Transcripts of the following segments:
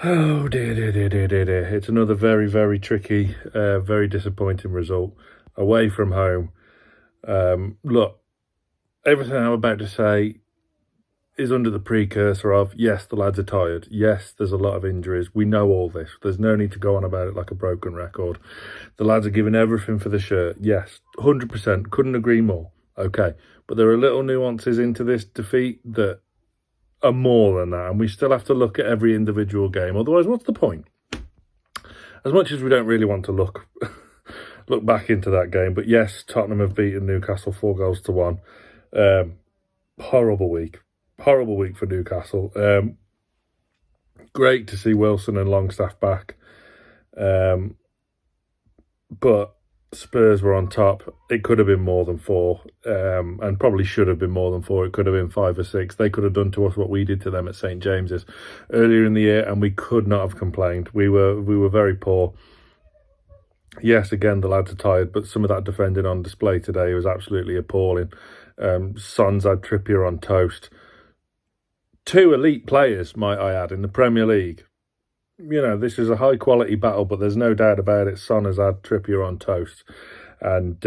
Oh dear, dear, dear, dear, dear, dear. It's another very, very tricky, very disappointing result away from home. Look, everything I'm about to say is under the precursor of, yes, the lads are tired. Yes, there's a lot of injuries. We know all this. There's no need to go on about it like a broken record. The lads are giving everything for the shirt. Yes, 100%. Couldn't agree more. Okay. But there are little nuances into this defeat that are more than that, and we still have to look at every individual game. Otherwise, what's the point? As much as we don't really want to look back into that game, but yes, Tottenham have beaten Newcastle 4-1. Horrible week for Newcastle. Great to see Wilson and Longstaff back, but Spurs were on top. It could have been more than 4, and probably should have been more than 4. It could have been 5 or 6. They could have done to us what we did to them at St James's earlier in the year, and we could not have complained. We were very poor. Yes, again, the lads are tired, but some of that defending on display today was absolutely appalling. Son's had Trippier on toast. 2 elite players, might I add, in the Premier League. You know, this is a high-quality battle, but there's no doubt about it. Son has had Trippier on toast. And,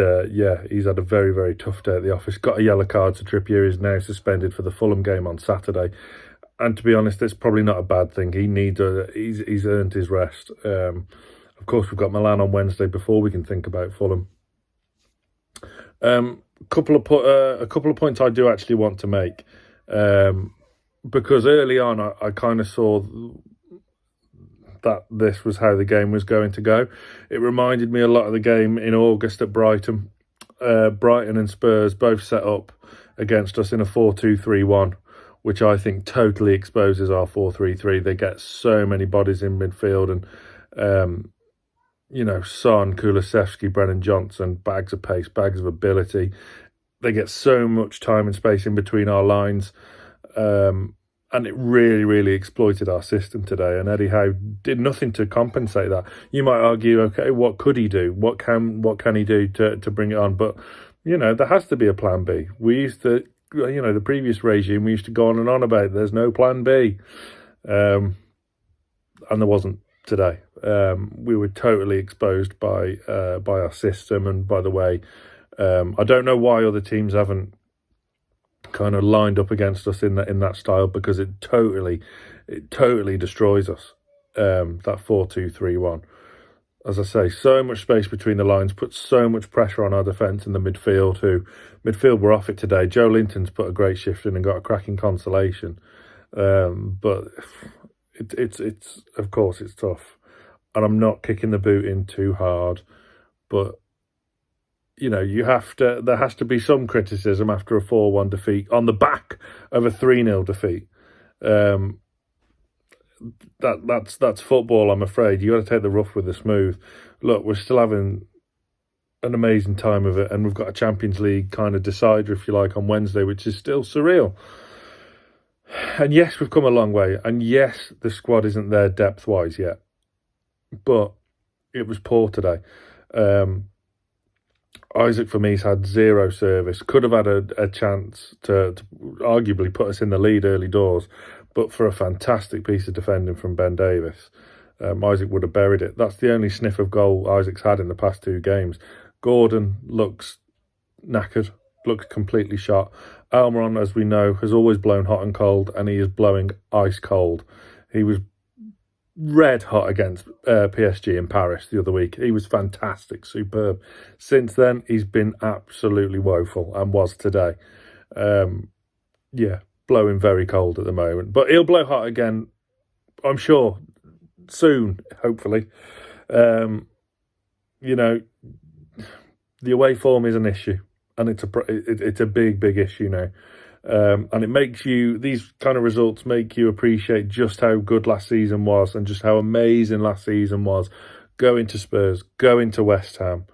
he's had a very, very tough day at the office. Got a yellow card, so Trippier is now suspended for the Fulham game on Saturday. And to be honest, it's probably not a bad thing. He needs he's earned his rest. Of course, we've got Milan on Wednesday before we can think about Fulham. A couple of points I do actually want to make, because early on I kind of saw that this was how the game was going to go. It reminded me a lot of the game in August at Brighton. Brighton and Spurs both set up against us in a 4-2-3-1, which I think totally exposes our 4-3-3. They get so many bodies in midfield, and Son, Kulusevski, Brennan Johnson, bags of pace, bags of ability. They get so much time and space in between our lines. And it really, really exploited our system today. And Eddie Howe did nothing to compensate that. You might argue, okay, what could he do? What can he do to bring it on? But, there has to be a plan B. We used to, the previous regime, we used to go on and on about there's no plan B. And there wasn't today. We were totally exposed by our system and by the way. I don't know why other teams haven't kind of lined up against us in that style, because it totally destroys us. That 4-2-3-1. As I say, so much space between the lines, puts so much pressure on our defence in the midfield. Midfield were off it today. Joe Linton's put a great shift in and got a cracking consolation. But it's of course it's tough, and I'm not kicking the boot in too hard, but there has to be some criticism after a 4-1 defeat on the back of a 3-0 defeat. That's football, I'm afraid. You got to take the rough with the smooth. Look, we're still having an amazing time of it, and we've got a Champions League kind of decider, if you like, on Wednesday, which is still surreal. And yes, we've come a long way, and yes, the squad isn't there depth-wise yet, but it was poor today. Isaac, for me, has had 0 service. Could have had a chance to arguably put us in the lead early doors, but for a fantastic piece of defending from Ben Davis, Isaac would have buried it. That's the only sniff of goal Isaac's had in the past 2 games. Gordon looks knackered, looks completely shot. Almiron, as we know, has always blown hot and cold, and he is blowing ice cold. He was red hot against PSG in Paris the other week. He was fantastic, superb. Since then, he's been absolutely woeful, and was today. Blowing very cold at the moment. But he'll blow hot again, I'm sure, soon, hopefully. The away form is an issue, and it's a big issue now. And it makes these kind of results make you appreciate just how good last season was, and just how amazing last season was, going to Spurs, going to West Ham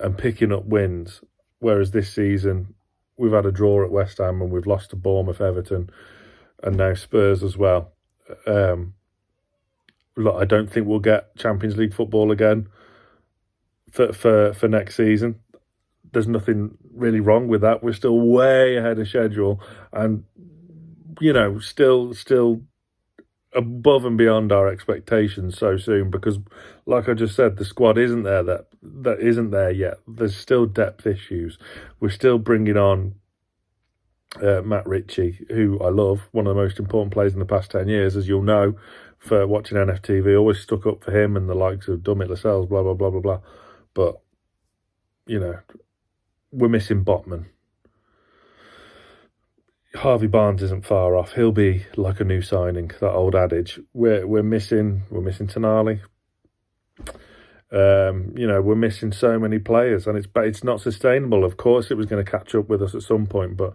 and picking up wins. Whereas this season, we've had a draw at West Ham and we've lost to Bournemouth, Everton, and now Spurs as well. Look, I don't think we'll get Champions League football again for next season. There's nothing really wrong with that. We're still way ahead of schedule, and still above and beyond our expectations so soon, because like I just said, the squad isn't there, that isn't there yet. There's still depth issues. We're still bringing on Matt Ritchie, who I love, one of the most important players in the past 10 years, as you'll know, for watching NFTV. Always stuck up for him and the likes of Dummett, Lascelles, blah, blah, blah, blah, blah. But, you know, we're missing Botman. Harvey Barnes isn't far off. He'll be like a new signing, that old adage. We're missing Tonali. You know, we're missing so many players, and it's not sustainable. Of course, it was going to catch up with us at some point, but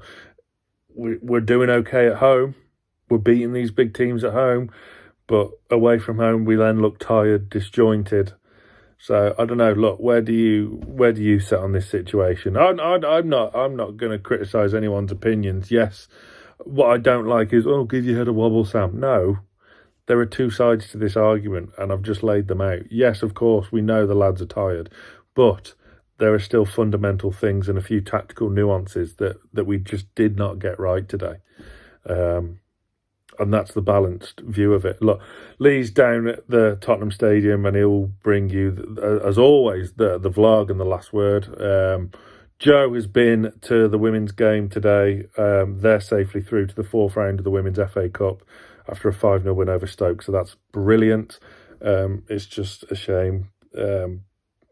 we're doing okay at home. We're beating these big teams at home, but away from home, we then look tired, disjointed. So I don't know. Look, where do you sit on this situation? I'm not going to criticise anyone's opinions. Yes, what I don't like is, oh, give your head a wobble, Sam. No, there are two sides to this argument, and I've just laid them out. Yes, of course, we know the lads are tired, but there are still fundamental things and a few tactical nuances that we just did not get right today. And that's the balanced view of it. Look, Lee's down at the Tottenham Stadium, and he'll bring you, as always, the vlog and the last word. Joe has been to the women's game today. They're safely through to the fourth round of the Women's FA Cup after a 5-0 win over Stoke, so that's brilliant. It's just a shame.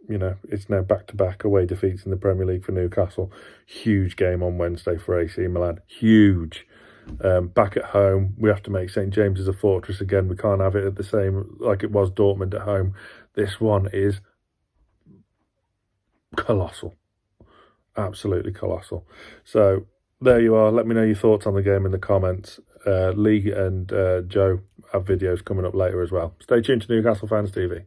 You know, it's now back-to-back away defeats in the Premier League for Newcastle. Huge game on Wednesday for AC Milan. Huge. Back at home, we have to make St James's a fortress again. We can't have it at the same like it was Dortmund at home. This one is colossal, absolutely colossal. So there you are. Let me know your thoughts on the game in the comments. Lee and Joe have videos coming up later as well. Stay tuned to Newcastle Fans TV.